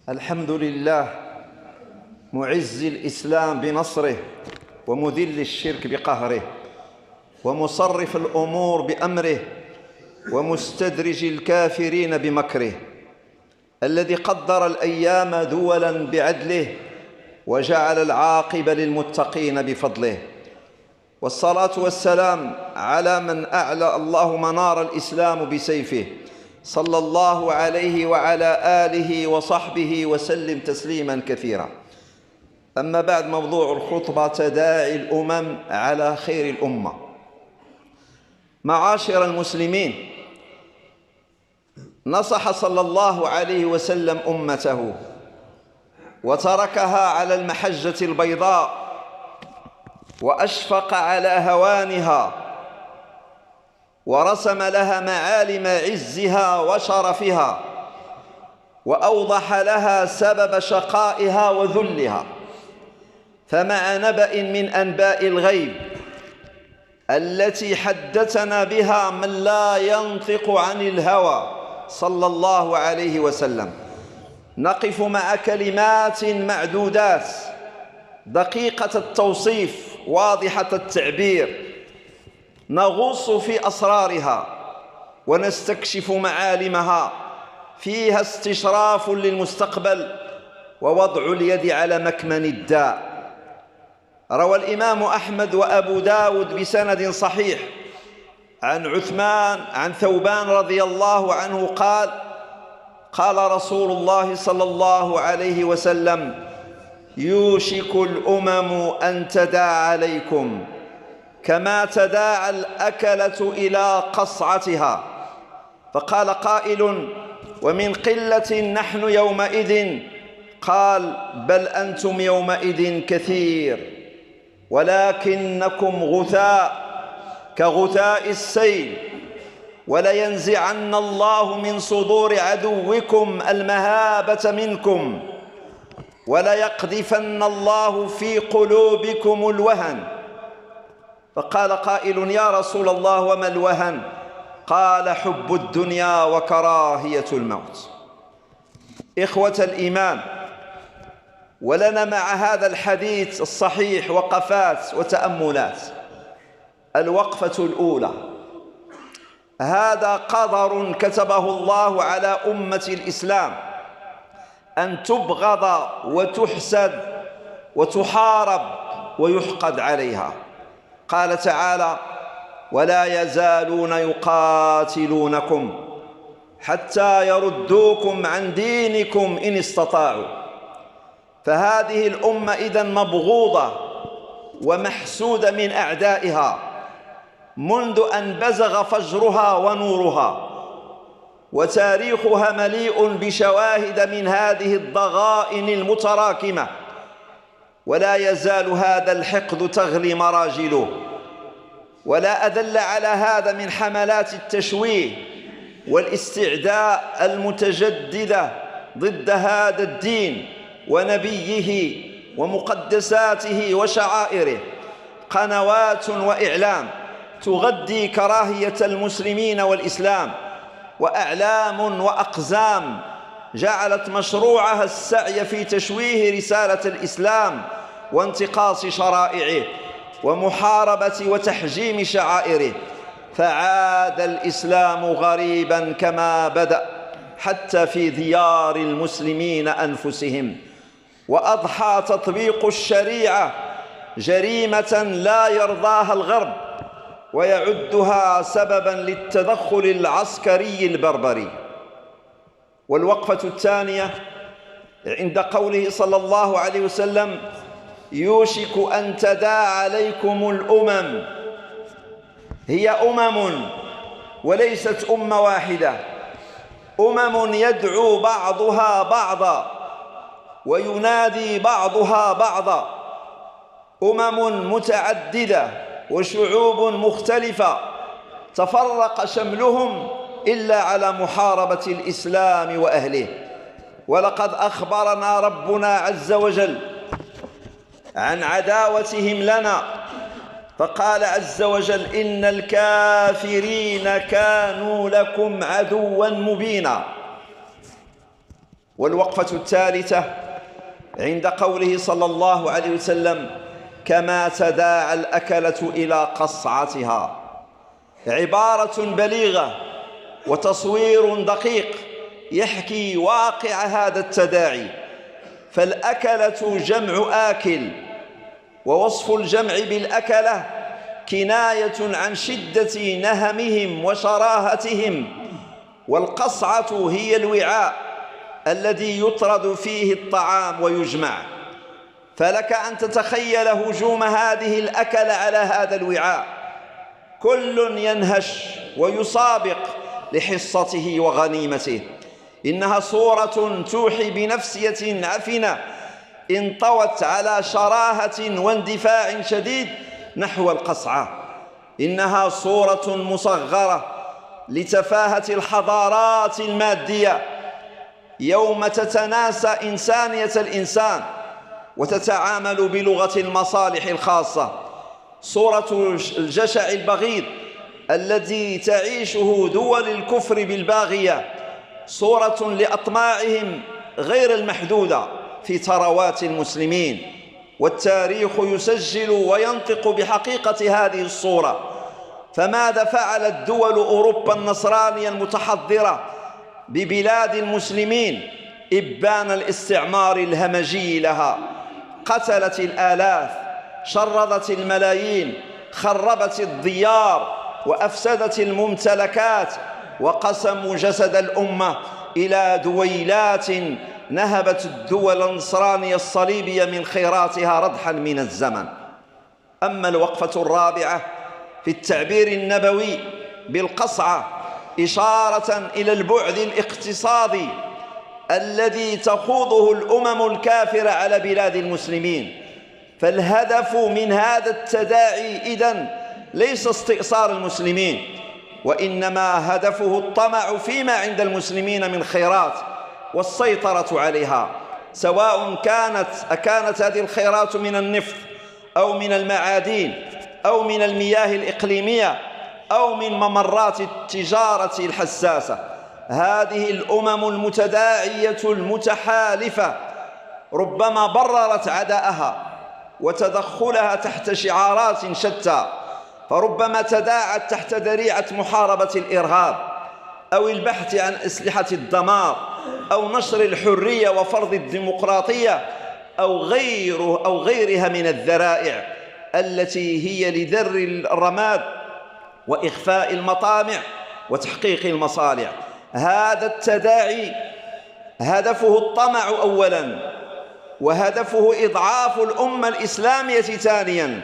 الحمد لله معز الإسلام بنصره ومذل الشرك بقهره ومصرف الأمور بأمره ومستدرج الكافرين بمكره، الذي قدر الأيام دولا بعدله وجعل العاقبة للمتقين بفضله. والصلاة والسلام على من أعلى الله منار الإسلام بسيفه، صلى الله عليه وعلى آله وصحبه وسلم تسليما كثيرا. أما بعد، موضوع الخطبة تداعي الأمم على خير الأمة. معاشر المسلمين، نصح صلى الله عليه وسلم أمته وتركها على المحجة البيضاء، وأشفق على هوانها ورسم لها معالم عزها وشرفها، وأوضح لها سبب شقائها وذلها. فمع نبأ من أنباء الغيب التي حدثنا بها من لا ينطق عن الهوى صلى الله عليه وسلم، نقف مع كلمات معدودات دقيقة التوصيف واضحة التعبير، نغوص في أسرارها ونستكشف معالمها، فيها استشراف للمستقبل ووضع اليد على مكمن الداء. روى الإمام أحمد وأبو داود بسند صحيح عن ثوبان رضي الله عنه قال: قال رسول الله صلى الله عليه وسلم: يوشك الأمم أن تداعى عليكم كما تداعى الأكلة إلى قصعتها. فقال قائل: ومن قلة نحن يومئذ؟ قال: بل أنتم يومئذ كثير، ولكنكم غثاء كغثاء السيل، ولينزعن الله من صدور عدوكم المهابة منكم، وليقذفن الله في قلوبكم الوهن. فقال قائل: يا رسول الله وما الوهن؟ قال: حب الدنيا وكراهية الموت. إخوة الإيمان، ولنا مع هذا الحديث الصحيح وقفات وتأملات. الوقفة الأولى: هذا قدر كتبه الله على أمة الإسلام، أن تبغض وتحسد وتحارب ويحقد عليها. قال تعالى: ولا يزالون يقاتلونكم حتى يردوكم عن دينكم إن استطاعوا. فهذه الأمة إذن مبغوضة ومحسودة من أعدائها منذ أن بزغ فجرها ونورها، وتاريخها مليء بشواهد من هذه الضغائن المتراكمة، ولا يزال هذا الحقد تغلي مراجله. ولا أدل على هذا من حملات التشويه والاستعداء المتجددة ضد هذا الدين ونبيه ومقدساته وشعائره. قنوات وإعلام تغذي كراهية المسلمين والإسلام، وأعلام وأقزام جعلت مشروعها السعي في تشويه رسالة الإسلام وانتقاص شرائعه ومحاربة وتحجيم شعائره. فعاد الإسلام غريبا كما بدأ حتى في ديار المسلمين أنفسهم، وأضحى تطبيق الشريعة جريمة لا يرضاها الغرب، ويعدها سببا للتدخل العسكري البربري. والوقفة الثانية عند قوله صلى الله عليه وسلم: يوشك أن تداعى عليكم الأمم. هي أمم وليست أمة واحدة، أمم يدعو بعضها بعضا وينادي بعضها بعضا، أمم متعددة وشعوب مختلفة تفرق شملهم إلا على محاربة الإسلام وأهله. ولقد أخبرنا ربنا عز وجل عن عداوتهم لنا، فقال عز وجل: إن الكافرين كانوا لكم عدوا مبينا. والوقفة الثالثة عند قوله صلى الله عليه وسلم: كما تداعى الأكلة إلى قصعتها. عبارة بليغة وتصوير دقيق يحكي واقع هذا التداعي. فالأكلة جمع آكل، ووصف الجمع بالأكلة كناية عن شدة نهمهم وشراهتهم. والقصعة هي الوعاء الذي يطرد فيه الطعام ويجمع. فلك أن تتخيل هجوم هذه الأكلة على هذا الوعاء، كل ينهش ويسابق لحصته وغنيمته. إنها صورة توحي بنفسية عفنة انطوت على شراهة واندفاع شديد نحو القصعة. إنها صورة مصغرة لتفاهة الحضارات المادية يوم تتناسى إنسانية الإنسان وتتعامل بلغة المصالح الخاصة. صورة الجشع البغيض الذي تعيشه دول الكفر بالباغية، صورة لأطماعهم غير المحدودة في ثروات المسلمين. والتاريخ يسجل وينطق بحقيقة هذه الصورة. فماذا فعلت دول أوروبا النصرانية المتحضرة ببلاد المسلمين إبان الاستعمار الهمجي لها؟ قتلت الآلاف، شردت الملايين، خربت الديار، وأفسدت الممتلكات، وقسموا جسد الأمة إلى دويلات نهبت الدول النصرانية الصليبية من خيراتها ردحا من الزمن. أما الوقفة الرابعة في التعبير النبوي بالقصعة إشارة إلى البعد الاقتصادي الذي تخوضه الأمم الكافرة على بلاد المسلمين. فالهدف من هذا التداعي إذن ليس استئصال المسلمين، وإنما هدفه الطمع فيما عند المسلمين من خيرات والسيطرة عليها، سواء كانت هذه الخيرات من النفط أو من المعادن أو من المياه الإقليمية أو من ممرات التجارة الحساسة. هذه الأمم المتداعية المتحالفة ربما بررت عداءها وتدخلها تحت شعارات شتى، فربما تداعت تحت ذريعة محاربة الإرهاب أو البحث عن أسلحة الدمار أو نشر الحرية وفرض الديمقراطية أو غيرها من الذرائع التي هي لذر الرماد وإخفاء المطامع وتحقيق المصالح. هذا التداعي هدفه الطمع أولا، وهدفه إضعاف الأمة الإسلامية ثانيا،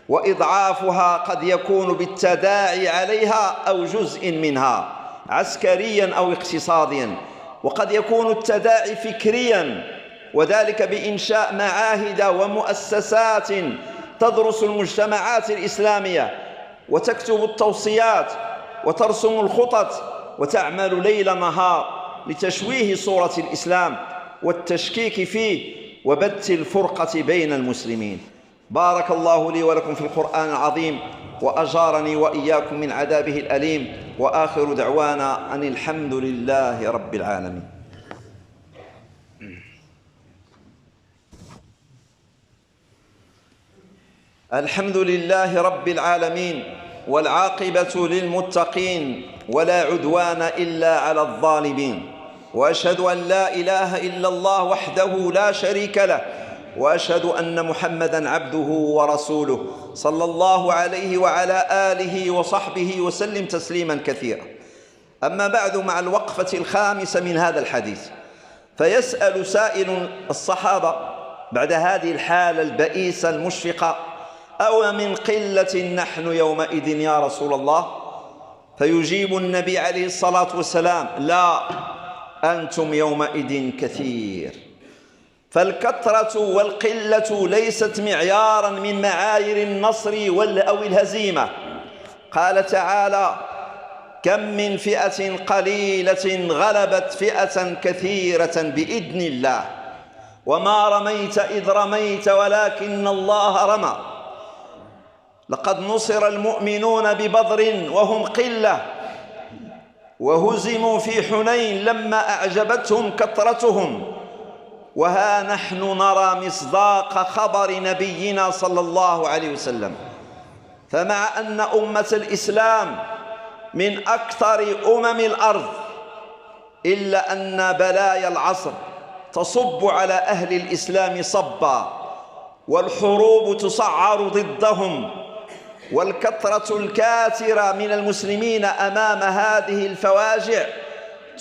وإضعافها قد يكون بالتداعي عليها أو جزء منها عسكريا أو اقتصاديا، وقد يكون التداعي فكريا، وذلك بإنشاء معاهد ومؤسسات تدرس المجتمعات الإسلامية وتكتب التوصيات وترسم الخطط وتعمل ليل نهار لتشويه صورة الإسلام والتشكيك فيه وبث الفرقة بين المسلمين. بارك الله لي ولكم في القرآن العظيم، وأجارني وإياكم من عذابه الأليم، وآخر دعوانا أن الحمد لله رب العالمين. الحمد لله رب العالمين، والعاقبة للمتقين، ولا عدوان إلا على الظالمين. وأشهد أن لا إله إلا الله وحده لا شريك له، وأشهد أن محمدًا عبده ورسوله صلى الله عليه وعلى آله وصحبه وسلم تسليمًا كثيرا. أما بعد، مع الوقفة الخامسة من هذا الحديث، فيسأل سائل الصحابة بعد هذه الحالة البئيسة المشفقة: أو من قلة نحن يومئذ يا رسول الله؟ فيجيب النبي عليه الصلاة والسلام: لا، أنتم يومئذ كثير. فالكثرة والقلة ليست معياراً من معايير النصر أو الهزيمة. قال تعالى: كم من فئة قليلة غلبت فئة كثيرة بإذن الله، وما رميت إذ رميت ولكن الله رمى. لقد نصر المؤمنون ببدر وهم قلة، وهزموا في حنين لما أعجبتهم كثرتهم، وها نحن نرى مصداق خبر نبينا صلى الله عليه وسلم. فمع أن أمة الإسلام من أكثر الأرض، إلا أن بلايا العصر تصب على أهل الإسلام صبا، والحروب تسعر ضدهم، والكثرة الكاثرة من المسلمين أمام هذه الفواجع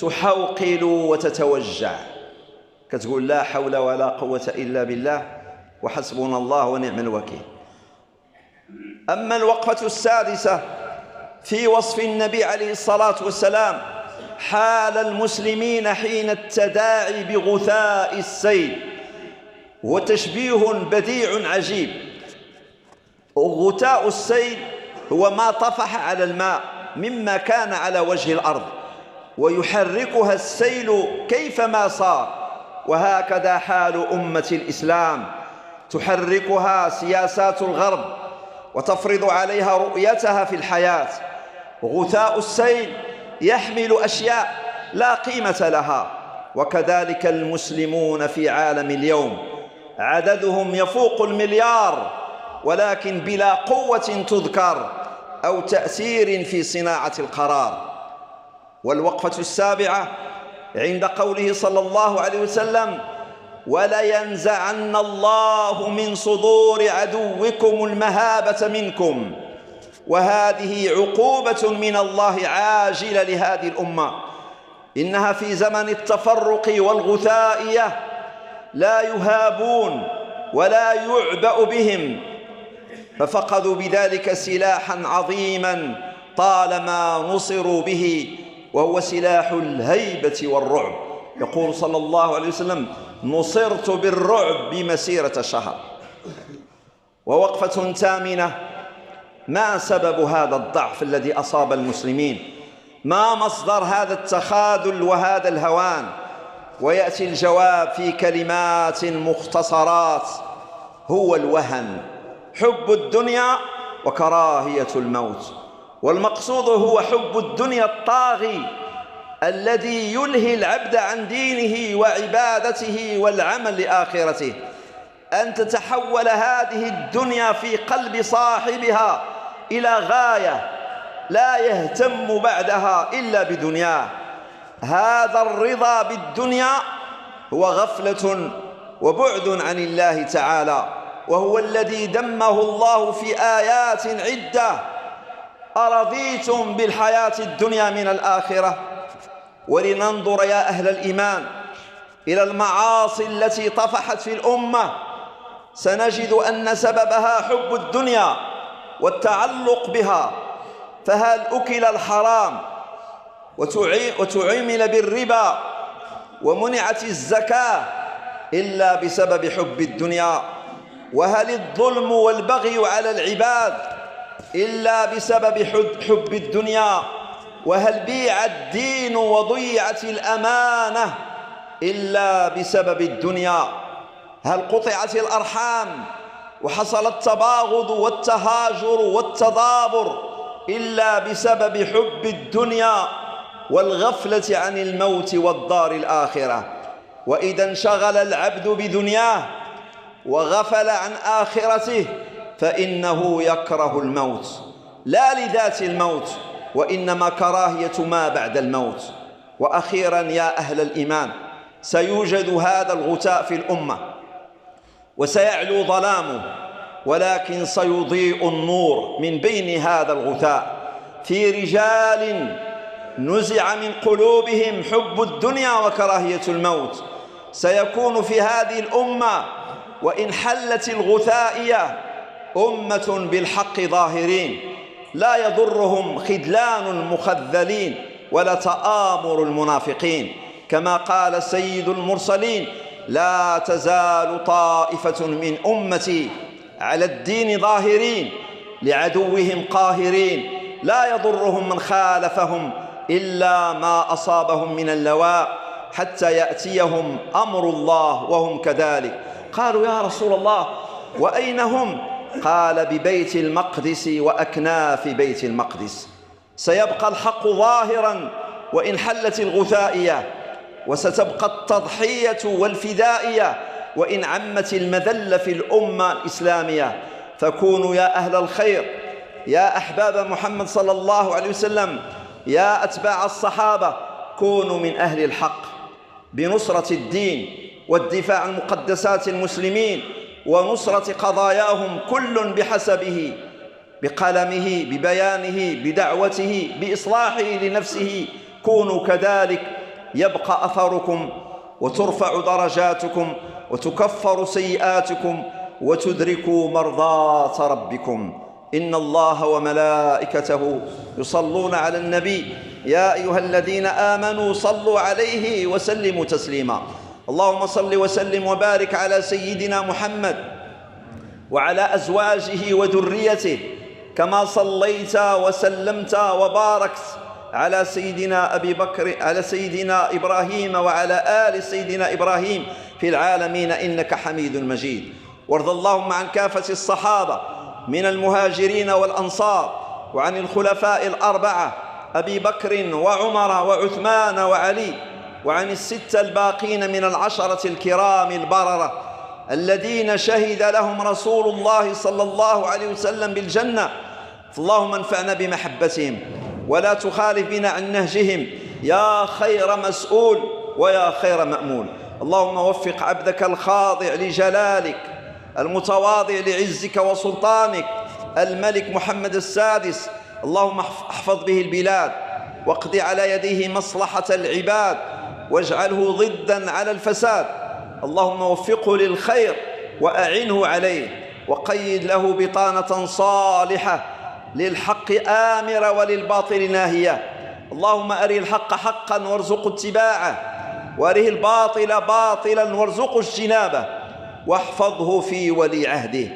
تحوقل وتتوجع، كتقول لا حول ولا قوة إلا بالله وحسبنا الله ونعم الوكيل. أما الوقفة السادسة في وصف النبي عليه الصلاة والسلام حال المسلمين حين التداعي بغثاء السيل، وتشبيه بديع عجيب. غثاء السيل هو ما طفح على الماء مما كان على وجه الأرض، ويحركها السيل كيفما صار، وهكذا حال أمة الإسلام، تحركها سياسات الغرب وتفرض عليها رؤيتها في الحياة. غثاء السيل يحمل أشياء لا قيمة لها، وكذلك المسلمون في عالم اليوم عددهم يفوق 1,000,000,000، ولكن بلا قوة تذكر أو تأثير في صناعة القرار. والوقفة السابعة عند قوله صلى الله عليه وسلم: ولينزعن الله من صدور عدوكم المهابة منكم. وهذه عقوبة من الله عاجلة لهذه الأمة، إنها في زمن التفرق والغثائية لا يهابون ولا يعبأ بهم، ففقدوا بذلك سلاحا عظيما طالما نصروا به، وهو سلاح الهيبة والرعب. يقول صلى الله عليه وسلم: نصرت بالرعب بمسيرة شهر. ووقفة ثامنة: ما سبب هذا الضعف الذي أصاب المسلمين؟ ما مصدر هذا التخاذل وهذا الهوان؟ ويأتي الجواب في كلمات مختصرات: هو الوهن، حب الدنيا وكراهية الموت. والمقصود هو حب الدنيا الطاغي الذي يلهي العبد عن دينه وعبادته والعمل لآخرته، أن تتحول هذه الدنيا في قلب صاحبها إلى غاية لا يهتم بعدها إلا بدنياه. هذا الرضا بالدنيا هو غفلة وبعد عن الله تعالى، وهو الذي دمه الله في آيات عدة: أرضيتم بالحياة الدنيا من الآخرة؟ ولننظر يا أهل الإيمان إلى المعاصي التي طفحت في الأمة، سنجد أن سببها حب الدنيا والتعلق بها. فهل أكل الحرام وتعامل بالربا ومنعت الزكاة إلا بسبب حب الدنيا؟ وهل الظلم والبغي على العباد إلا بسبب حب الدنيا؟ وهل بيع الدين وضيعت الأمانة إلا بسبب الدنيا؟ هل قطعت الأرحام وحصل التباغض والتهاجر والتضابر إلا بسبب حب الدنيا والغفلة عن الموت والدار الآخرة؟ وإذا انشغل العبد بدنياه وغفل عن آخرته فإنه يكره الموت، لا لذات الموت، وإنما كراهية ما بعد الموت. وأخيرا يا أهل الإيمان، سيوجد هذا الغثاء في الأمة وسيعلو ظلامه، ولكن سيضيء النور من بين هذا الغثاء في رجال نزع من قلوبهم حب الدنيا وكراهية الموت. سيكون في هذه الأمة وإن حلت الغثائية أمة بالحق ظاهرين، لا يضرهم خذلان المخذلين ولا تآمر المنافقين، كما قال سيد المرسلين: لا تزال طائفة من أمتي على الدين ظاهرين لعدوهم قاهرين، لا يضرهم من خالفهم إلا ما أصابهم من اللواء حتى يأتيهم أمر الله وهم كذلك. قالوا: يا رسول الله وأين هم؟ قال: ببيت المقدس وأكناف بيت المقدس. سيبقى الحق ظاهرا وإن حلت الغثائية، وستبقى التضحية والفدائية وإن عمت المذلة في الأمة الإسلامية. فكونوا يا أهل الخير، يا أحباب محمد صلى الله عليه وسلم، يا أتباع الصحابة، كونوا من أهل الحق بنصرة الدين والدفاع عن مقدسات المسلمين ونصرة قضاياهم، كل بحسبه، بقلمه، ببيانه، بدعوته، بإصلاحه لنفسه. كونوا كذلك يبقى أثركم وترفع درجاتكم وتكفر سيئاتكم وتدركوا مرضاة ربكم. إن الله وملائكته يصلون على النبي يا أيها الذين آمنوا صلوا عليه وسلموا تسليما. اللهم صل وسلم وبارك على سيدنا محمد وعلى أزواجه وذريته كما صليت وسلمت وباركت على سيدنا أبي بكر، على سيدنا إبراهيم وعلى آل سيدنا إبراهيم في العالمين إنك حميد مجيد. وارض اللهم عن كافة الصحابة من المهاجرين والأنصار، وعن الخلفاء الأربعة أبي بكر وعمر وعثمان وعلي، وعن الستة الباقين من العشرة الكرام البررة الذين شهد لهم رسول الله صلى الله عليه وسلم بالجنة. اللهم انفعنا بمحبتهم ولا تخالف بنا عن نهجهم يا خير مسؤول ويا خير مأمول. اللهم وفق عبدك الخاضع لجلالك المتواضع لعزك وسلطانك الملك محمد السادس، اللهم احفظ به البلاد واقض على يديه مصلحة العباد واجعله ضدا على الفساد. اللهم وفقه للخير وأعنه عليه، وقيد له بطانة صالحة للحق آمرة وللباطل ناهية. اللهم أره الحق حقا وارزق اتباعه، وأره الباطل باطلا وارزق اجتنابه، واحفظه في ولي عهده.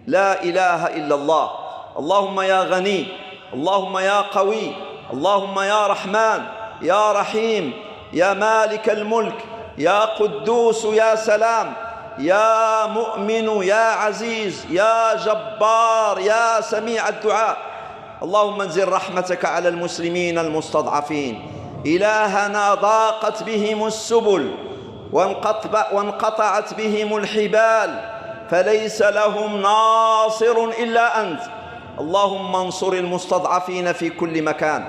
لا إله إلا الله. اللهم يا غني، اللهم يا قوي، اللهم يا رحمن يا رحيم يا مالك الملك يا قدوس يا سلام يا مؤمن يا عزيز يا جبار يا سميع الدعاء. اللهم انزل رحمتك على المسلمين المستضعفين. إلهنا ضاقت بهم السبل وانقطعت بهم الحبال، فليس لهم ناصر إلا أنت. اللهم انصر المستضعفين في كل مكان.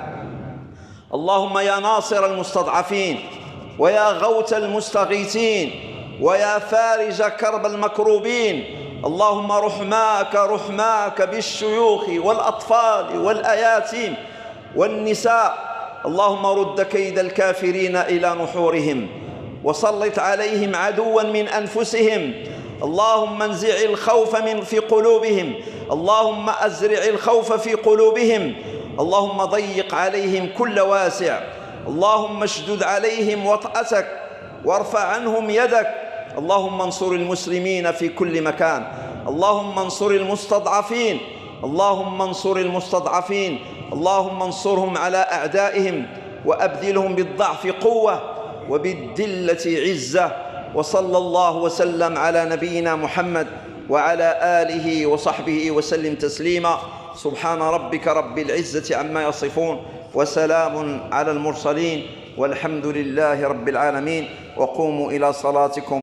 اللهم يا ناصر المستضعفين ويا غوث المستغيثين ويا فارج كرب المكروبين، اللهم رحماك بالشيوخ والأطفال والأياتيم والنساء. اللهم رد كيد الكافرين إلى نحورهم وسلط عليهم عدوا من أنفسهم. اللهم انزع الخوف في قلوبهم، اللهم أزرع الخوف في قلوبهم. اللهم ضيق عليهم كل واسع، اللهم اشدد عليهم وطأتك وارفع عنهم يدك. اللهم انصر المسلمين في كل مكان. اللهم انصر المستضعفين، اللهم انصر المستضعفين، اللهم انصرهم على أعدائهم وأبدلهم بالضعف قوة وبالذلة عزة. وصلى الله وسلم على نبينا محمد وعلى آله وصحبه وسلم تسليما. سبحان ربك رب العزة عما يصفون وسلام على المرسلين والحمد لله رب العالمين. وقوموا إلى صلاتكم.